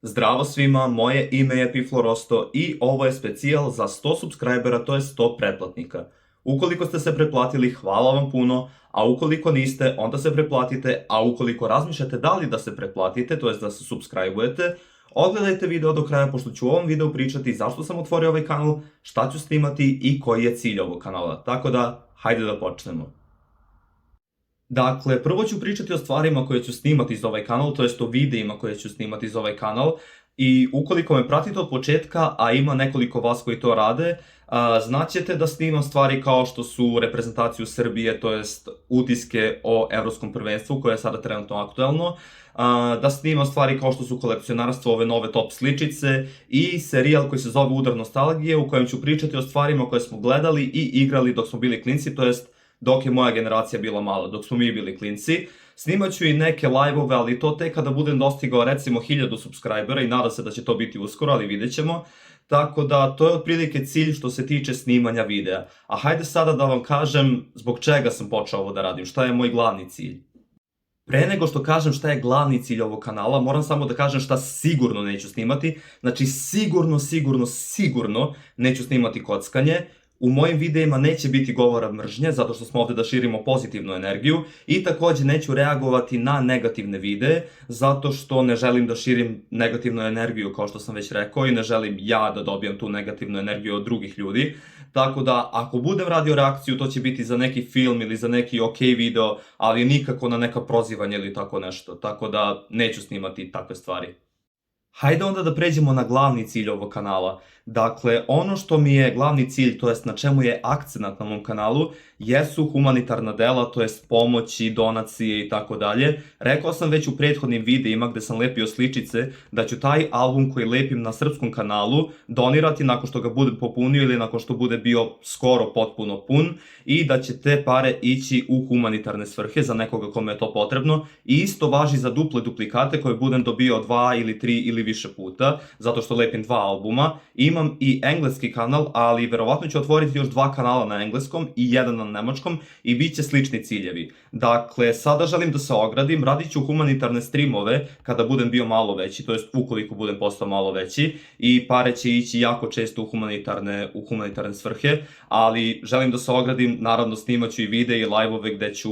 Zdravo svima, moje ime je Piflorosto i ovo je specijal za 100 subscribera, to je 100 pretplatnika. Ukoliko ste se pretplatili, hvala vam puno, a ukoliko niste, onda se pretplatite, a ukoliko razmišljate da li da se pretplatite, to jest da se subscribe-ujete, odgledajte video do kraja, pošto ću u ovom videu pričati zašto sam otvorio ovaj kanal, šta ću snimati i koji je cilj ovog kanala. Tako da, hajde da počnemo. Dakle, prvo ću pričati o stvarima koje ću snimati za ovaj kanal, to jest o videima koje ću snimati za ovaj kanal. I ukoliko me pratite od početka, a ima nekoliko vas koji to rade, znaćete da snimam stvari kao što su reprezentaciju Srbije, to jest utiske o Evropskom prvenstvu koje je sada trenutno aktuelno, da snimam stvari kao što su kolekcionarstvo, ove nove top sličice i serijal koji se zove Udar nostalgije, u kojem ću pričati o stvarima koje smo gledali i igrali dok smo bili klinci, to jest dok je moja generacija bila mala, dok smo mi bili klinci. Snimat ću i neke live-ove, ali to tek kada budem dostigao recimo 1000 subscribera i nadam se da će to biti uskoro, ali vidjet ćemo. Tako da, to je otprilike cilj što se tiče snimanja videa. A hajde sada da vam kažem zbog čega sam počeo ovo da radim, šta je moj glavni cilj. Pre nego što kažem šta je glavni cilj ovog kanala, moram samo da kažem šta sigurno neću snimati. Znači sigurno neću snimati kockanje. U mojim videima neće biti govora mržnje, zato što smo ovde da širimo pozitivnu energiju i takođe neću reagovati na negativne videe, zato što ne želim da širim negativnu energiju, kao što sam već rekao, i ne želim ja da dobijam tu negativnu energiju od drugih ljudi. Tako da, ako budem radio reakciju, to će biti za neki film ili za neki ok video, ali nikako na neka prozivanja ili tako nešto. Tako da, neću snimati takve stvari. Hajde onda da pređemo na glavni cilj ovog kanala. Dakle, ono što mi je glavni cilj, to jest na čemu je akcenat na mom kanalu, jesu humanitarna dela, to jest pomoći, donacije i tako dalje. Rekao sam već u prethodnim videima gde sam lepio sličice da ću taj album koji lepim na srpskom kanalu donirati nakon što ga budem popunio ili nakon što bude bio skoro potpuno pun i da će te pare ići u humanitarne svrhe za nekoga kome je to potrebno. I isto važi za duple duplikate koje budem dobio 2 ili 3 ili više puta, zato što lepim 2 albuma. Imam i engleski kanal, ali verovatno ću otvoriti još 2 kanala na engleskom i 1 na nemačkom i bit će slični ciljevi. Dakle, sada želim da se ogradim, radit ću humanitarne streamove kada budem bio malo veći, to jest ukoliko budem postao malo veći, i pare će ići jako često u humanitarne svrhe, ali želim da se ogradim, naravno snimat ću i videe i live-ove gde ću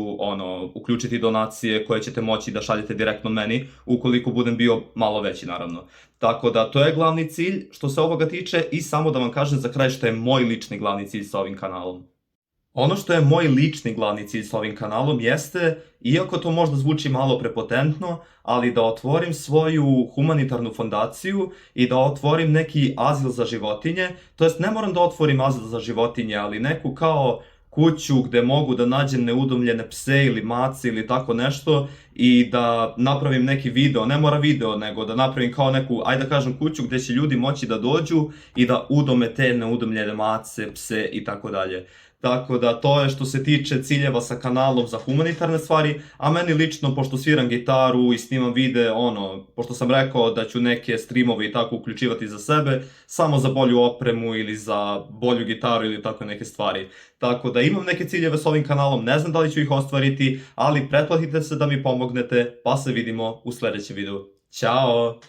uključiti donacije koje ćete moći da šaljete direktno meni, ukoliko budem bio malo veći naravno. Tako da, to je glavni cilj što se ovoga tiče i samo da vam kažem za kraj što je moj lični glavni cilj sa ovim kanalom. Ono što je moj lični glavni cilj sa ovim kanalom jeste, iako to možda zvuči malo prepotentno, ali da otvorim svoju humanitarnu fondaciju i da otvorim neki azil za životinje, to jest ne moram da otvorim azil za životinje, ali neku kao kuću gde mogu da nađem neudomljene pse ili mace ili tako nešto i da napravim neki video, ne mora video, nego da napravim kao neku, ajde da kažem, kuću gde će ljudi moći da dođu i da udome te neudomljene mace, pse i tako dalje. Tako da, to je što se tiče ciljeva sa kanalom za humanitarne stvari, a meni lično, pošto sviram gitaru i snimam videe, pošto sam rekao da ću neke streamove i tako uključivati za sebe, samo za bolju opremu ili za bolju gitaru ili tako neke stvari. Tako da imam neke ciljeve s ovim kanalom, ne znam da li ću ih ostvariti, ali pretplatite se da mi pomognete, pa se vidimo u sledećem videu. Ćao!